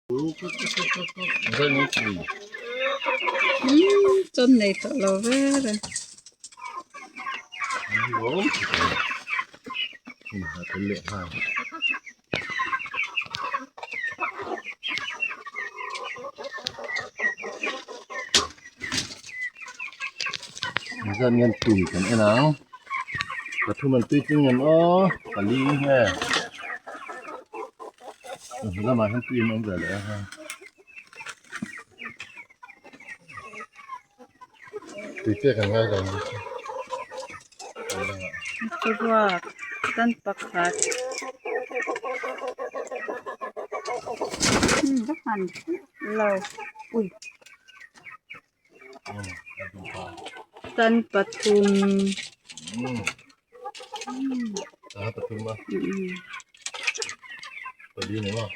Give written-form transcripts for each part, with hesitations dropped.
Ton nei to lo vera. Dân nhân tùy cái này nào và thu mình tùy chung nhân cả ly nha ra mà không tùy ông về lại ha tùy tiếc cả ngay rồi Kedua tanpa kat. Bukan lo. Ui. Tanpa tum. Patum mah. Tadi ni mah.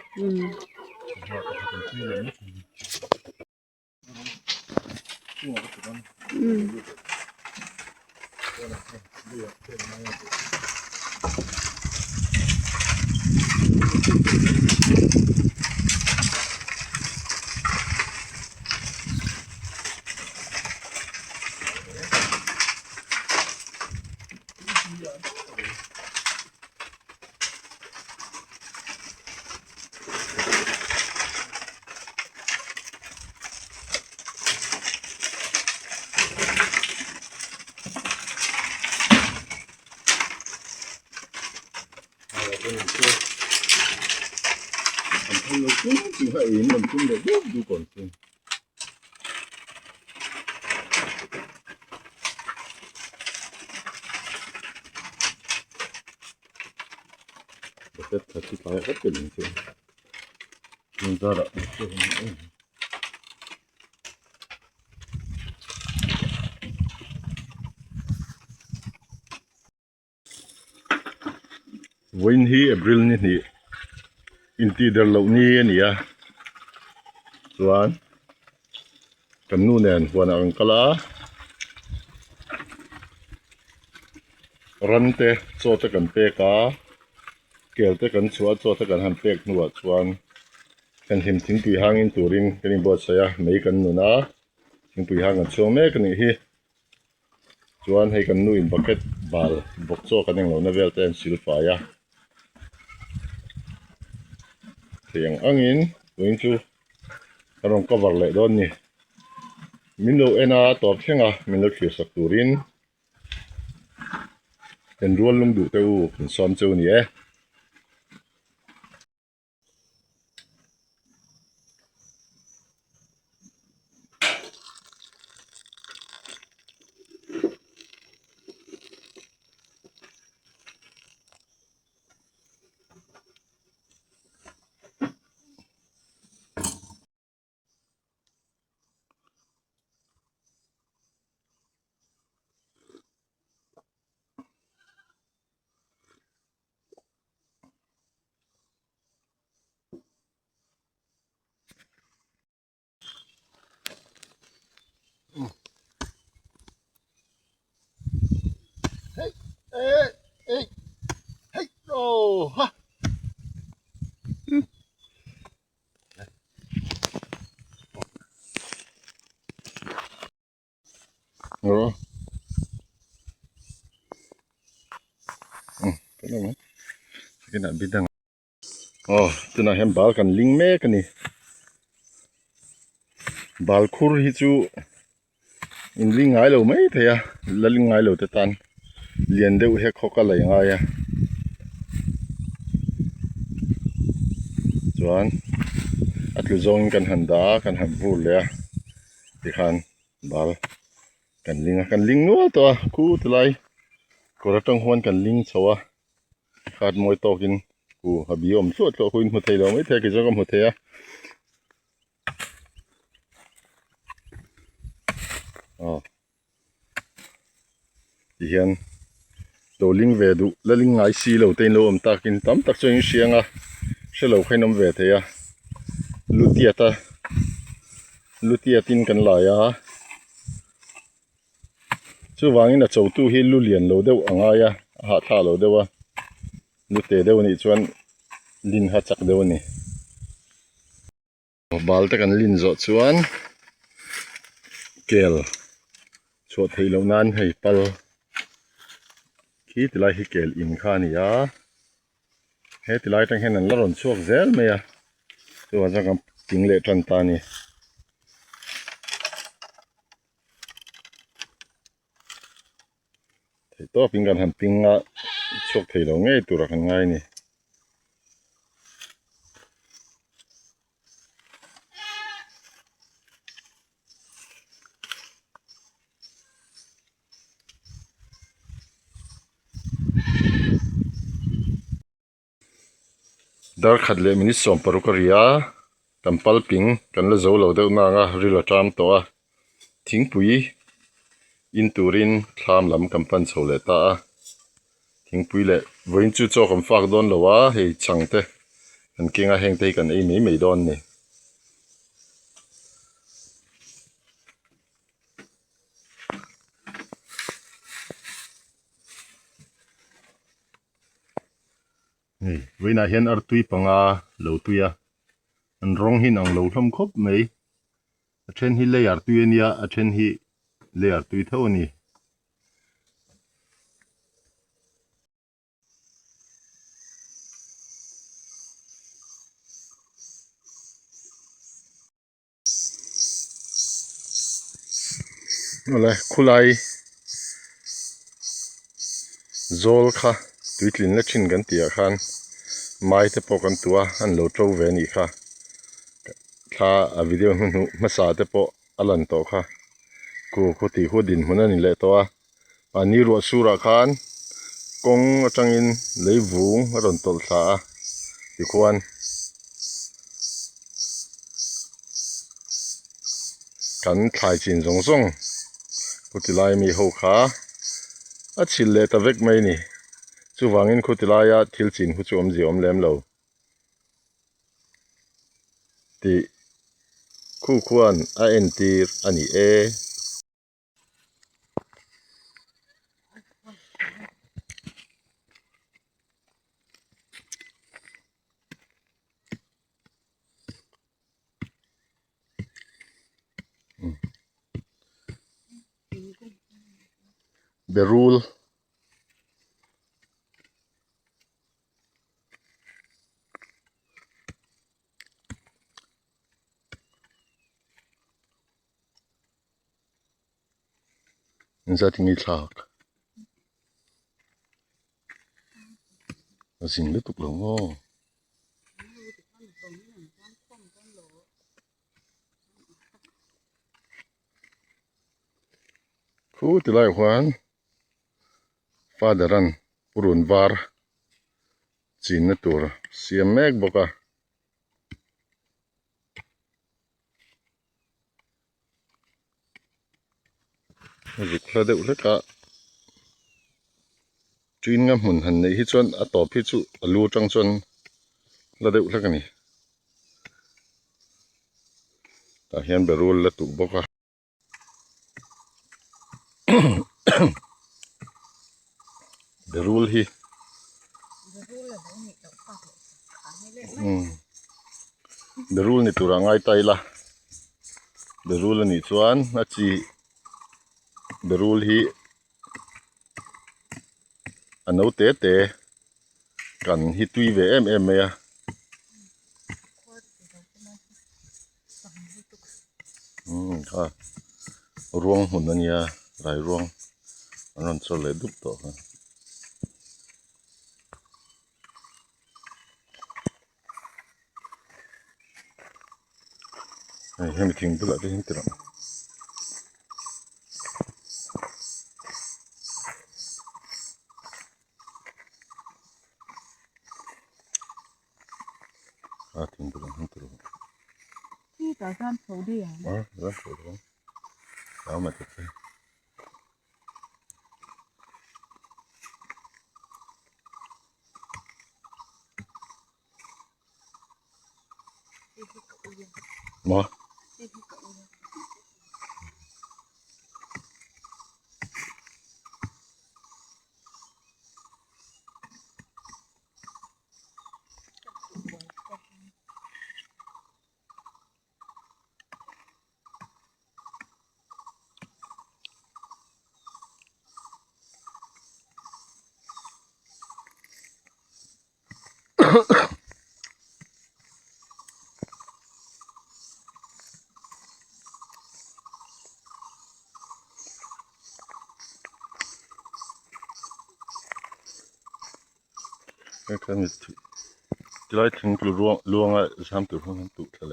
Nó cũng chỉ phải mình cũng được đủ còn chứ. Rất thật sự phải rất cần chứ. Mình ra đã. When he April ni inti der lo ni nia chuan kan nu nen huan ang kala rante cho ta kan pe ka kel te kan chua cho ta kan han pek nuwa chuan kan him thing tui hangin turin kan in bot saya mei kan nu na thing tui hang an chong me kan hi chuan hei kan nu in bucket bal bok cho kan eng lo na vel ten silfa ya thiang angin going to karong cover le don ni minlo ena top thenga minlo khir sak turin en rual lung du teu kun som cheu ni e hey oh ha oh cái này biết đằng từ này em bảo cần linh mê cái này bảo khur hi chu in linh ngái lâu mấy thế à là linh ngái lâu thế tan liền đều hết khó cả lại ngay à chuan atlu zong kan handa kan ham vul le ti khan bal kan ling no to ku tlai koratong hon kan ling chawa khat moi tokin ku habiom chuat lo huin mu thei lo mai the ki jogam hu the a hian to ling ve du la ling ngai si lo tein lo am takin tam tak choin sianga shelo khainom ve the ya lutiatin kan la ya chu wangin a chou tu hi lu lian lo deuh anga ya ha tha lo dewa lu te deuh ni chuan lin ha chak deuh ni บาลตะกันลินโซชวนเกลชวดให้เรานั้นให้ปัลคิดไล่ให้เกลอินข้านี่ยาเฮ็ดไล่ตั้งแค่นั้นละรอนช่วงเซลไหมอ่ะตัวจังกับจิงเละทันตานี่ตัวปิงกันหันปิงอ่ะช่วงที่เราง่ายตัวรักง่ายนี่ดาร์ขัดเล่มินิสอมปรุกเรียกันปัลปิงกันละโจเราเดานางะริลาตามตัวทิ้งปุ๋ยอินตูรินทามลำกันปันโซเลตาทิ้งปุ๋ยเละวันจุดโจกันฝากโดนละวะให้ช่างเตะกันเก่งอาแหงเตะกันไอ้ไม่โดนนี่นี่เวลาเห็นอาร์ตุยปังอาเหลาตุยอะอันร้องหินอังเหลาทำครบไหมอาเช่นฮิเลยอาร์ตุยเนี่ยอาเช่นฮิเลยอาร์ตุยเท่านี้อะไรคุไลโจลค่ะตุยลินและชินกันเตียขันไม้จะปกันตัวอันเหลาโจเวนี่ค่ะถ้าวิดีโอนู้มาสาเตปอลันโตค่ะกูตีหัวดินมันนี่แหละตัวอันนี้รัวสุราขันกงจังอินเลยวุ้งรอนตลสาอีกวันกันถ่ายจินส่งกูติลายมีหัวขาอัดชิลเลตเวกไม่นี่จู่วางินกูติลายทิลจินกูจะจีเลมเลวที่คู่ควรเอ็นตีร์อันนี้เบรูลนี่จะทิ้งอีกหลักสิ่งเล็กตุกหลงอ๋อคู่ติลายขวานฟาเดรันปรุนวาร์จีนตัวเสียแมกบอกจุกระเดอุลกะจีนงามหุ่นหันในฮิจวนอัตโตพิจุลูจังจวนระเดอุลกะนี่แต่เห็นเบรูลละตุบอกเบรูลฮีเบรูลนี่ตัวง่ายไตละเบรูลนี่ชวนอาชีเบรูลฮีอันนู้เตะกันฮิตุยเวเอ็มเมียค่ะรวงหุ่นนั่นเนี่ยหลายรวงอันนั้นจะเลยดุบต่อค่ะให้ไม่ทิ้งตัวละได้ทิ้งตัวละทิ้งตัวละทิ้งตัวละที่ต่อการโผล่ดีอ่ะแล้วโผล่แล้วมาติดเลยมา เ kanที่ไรถึงตัวล่วงอ่ะทำตัวพวกนั้นตุทะเล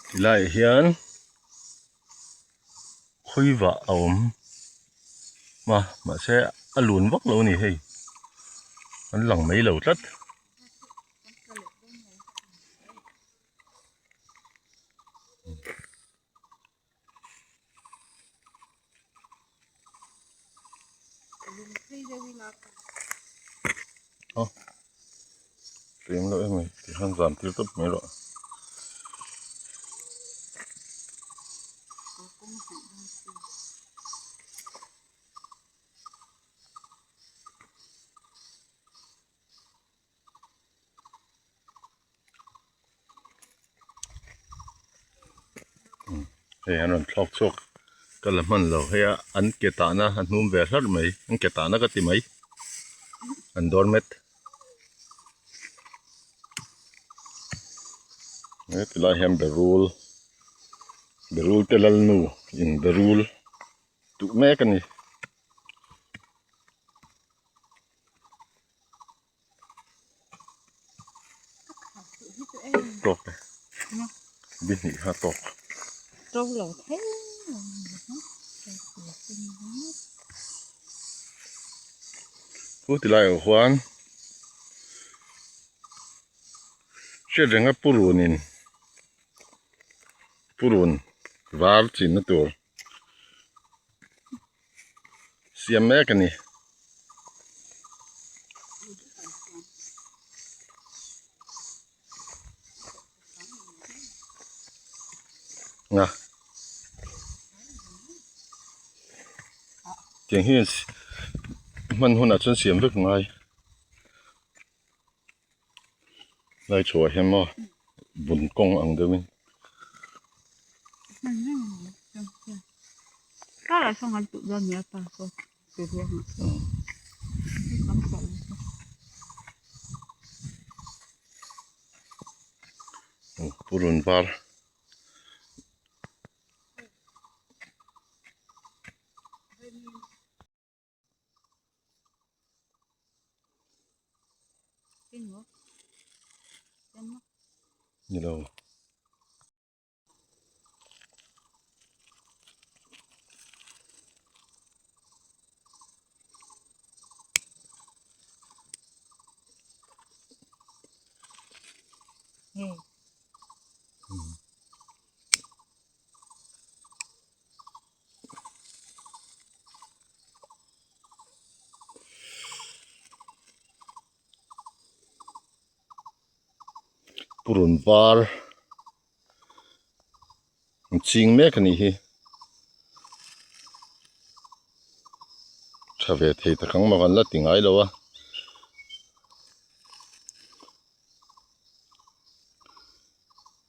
ที่ไรเฮียนคุยว่าเอามาเสียอลุนวักเรานี่เฮ้ยมันหลังไม่เหล่าจัดเตรียมแล้วไหมที่ห้างสามที่ตับไม่หรอเฮ้ยอันนั้นชอบโชคก็ละมันเราเฮ้ยอันเกตานะอันนุ่มเวอร์ชันไหมอันเกตานะก็ติไหมอันโดนเม็ดเนี่ยที่ไรแฮมเบรูลเตลัลนูอินเบรูลตุแม่กันนี่ตกเลยบินอีกห้าตก trâu lẩu thếผู้ที่ไล่ออกควานเชื่อเรื่องปูรุนินปูรุนวาร์จินตัวเสียแม่กันนี่นะเจียงเฮียนมันหัวหน้าจนเสียมลึกไงไล่ชัวเห็นมั้ยบุญกงอังเดิม đó là xong anh tự do nhé ta cô tự do purun var you know purun var ching me kani hi thave thei ta khang ma kan la tingai lo wa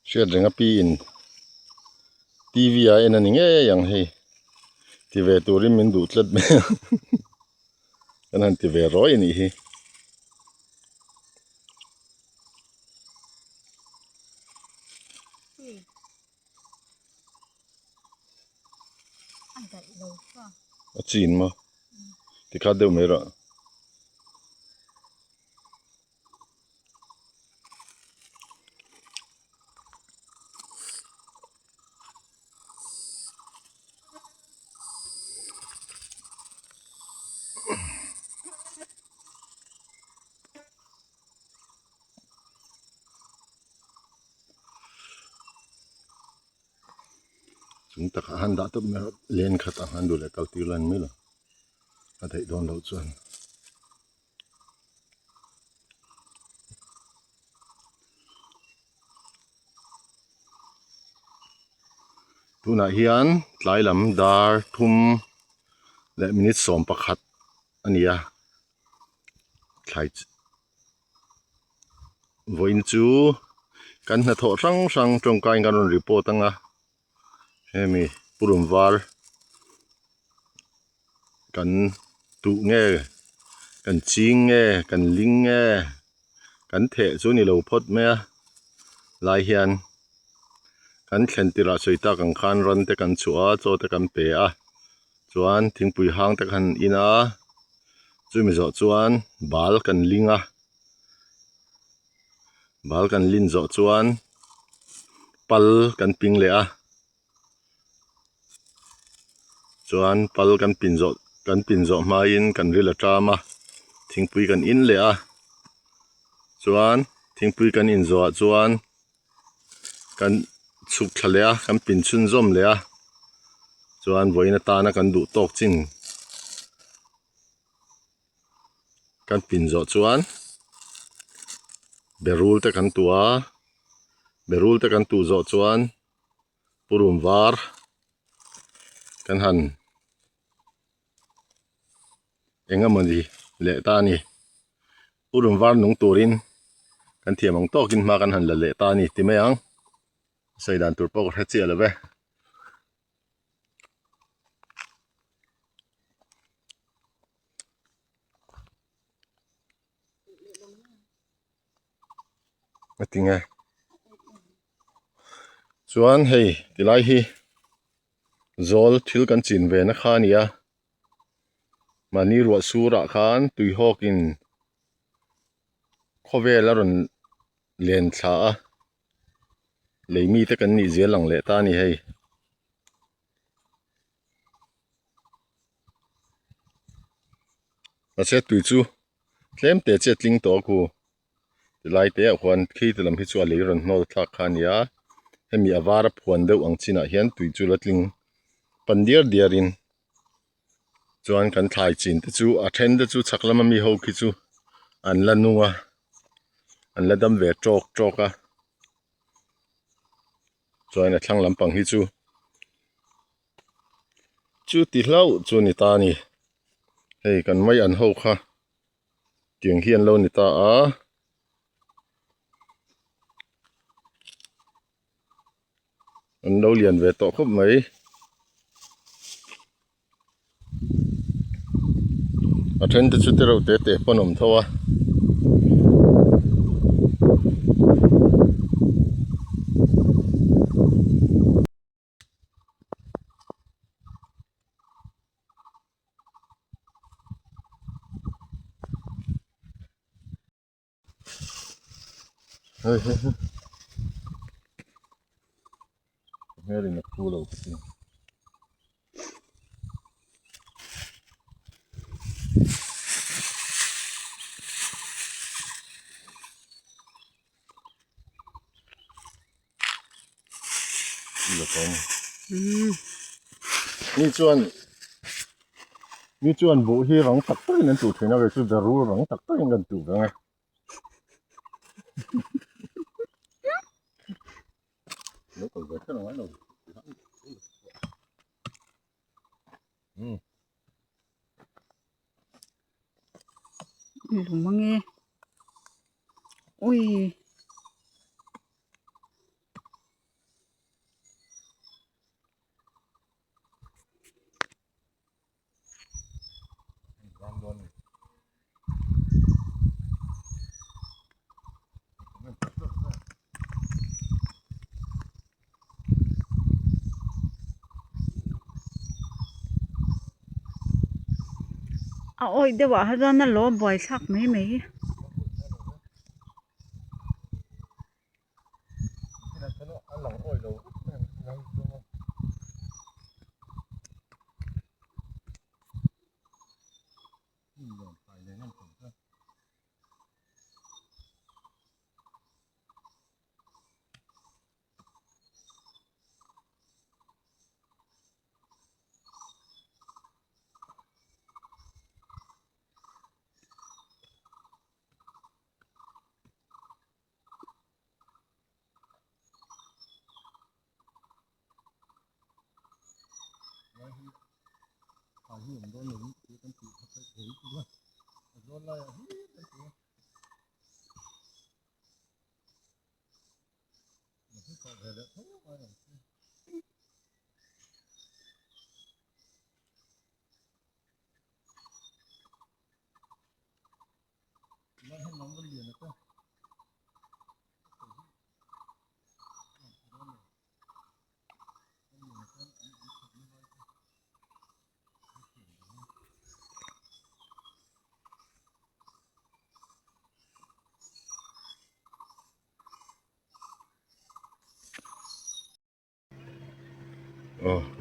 sia renga pi in tv a en ani nge yang hi tv turin min du tlat me anan tv roi ni hi chin ma ti kha deu me ra chúng ta han đã tập lên khát han đủ lại cao tiêu lên mới là có thể đón đầu chuẩn tu na hian tlai lam dar thum le minute som pakhat ania thlai voin chu kan na tho sang sang trong kai kan report anga hemi purum var กันตุแง่กันจิงแง่กันลิงแง่กันเถะซุนี่โลพดแม่ลายเฮียนกันเข็นติระสวยตากันคันรันแต่กันชัวโจแต่กันเปะจวนทิ้งปุยหางแต่กันอินาจุมิจอจวนบาลกันลิงบาลกันลินจอจวนปัลกันปิงเลยจวนปัลกันปินจอมาอินกันริละจามาทิ้งปุยกันอินเลยจวนทิ้งปุยกันอินจอจวนกันสุกทะเลกันปินชุนจอมเลยจวนไว้ในตานะกันดูตอกจริงกันปินจอจวนเบรูลแต่กันตัวจอจวนปุรุมวาร์กันหันเอ็งมันดีเละตานี่ปุรุมวาร์นุ่งตัวรินกันเทียมงตอกินมากันหันเละตานี่ติไม่ยังใส่ด่านตัวปอกแท้เจียเลยเว้ยมาติงไงจวนเฮ้ยติไลฮีโซลทิลกันจินเวนะข้านี่มานี่รัวสูระข้านตุยฮอกินข้อเวลารุนเลียนชาเลยมีแต่กันนี่เจียหลังเลตานี่เฮ้ยมาเช็ดตุยจูเคลมเตะเจ็ดลิงตัวกูติไลเตะควันขี้ตะลำพิจวาเลยรุนโนดทักข้านี่ให้มีอวาร์พวนเดวอังชินะเฮียนตุยจูลัดลิงปันเดียรินจวนกันถ่ายจินแต่จูอาเทนแต่จูชักละมันมีโฮกิจูอันละนัวอันละดำเวจอกจวนทั้งลำปังฮิจูติเล่าจูนิตานี่เฮ้ยกันไม่อันโฮค่ะเตียงเฮียนเล่านิตาอันเราเรียนเวทต่อครบไหมอาเทนแต่ชุดเราเตะปนมเท่าเฮ้ยเฮ้ยนักพูดเราจริงนี่จวนบุฮีรังตักตัวนั่นตัวที่น่าจะสุดจะรู้รังตักตัวยังกันตัวไงแล้วก็จะขึ้นมาหน่อยหลุมมังเงี้ยอุ้ยโอ้ยเดี๋ยวว่าให้ตอนนั้นล้อบ่อยสักไหม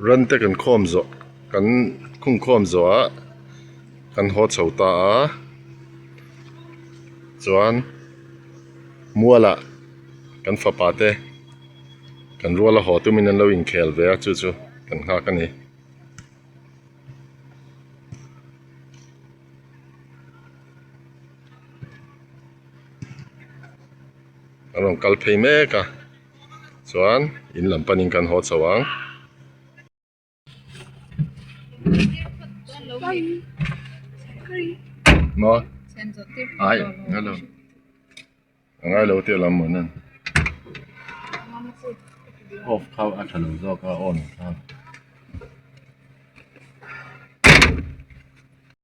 run te kan khom zo kan khung khom zo a kan ho chauta a chuan muala kan fapa te kan ruala ho tumin an lo in khel ve a chu kan nga kan ni along kal phei me ka chuan in lam panin kan ho chawang mo ai ngalo ngai lo te lam mon nan off khau a thalo zo ka on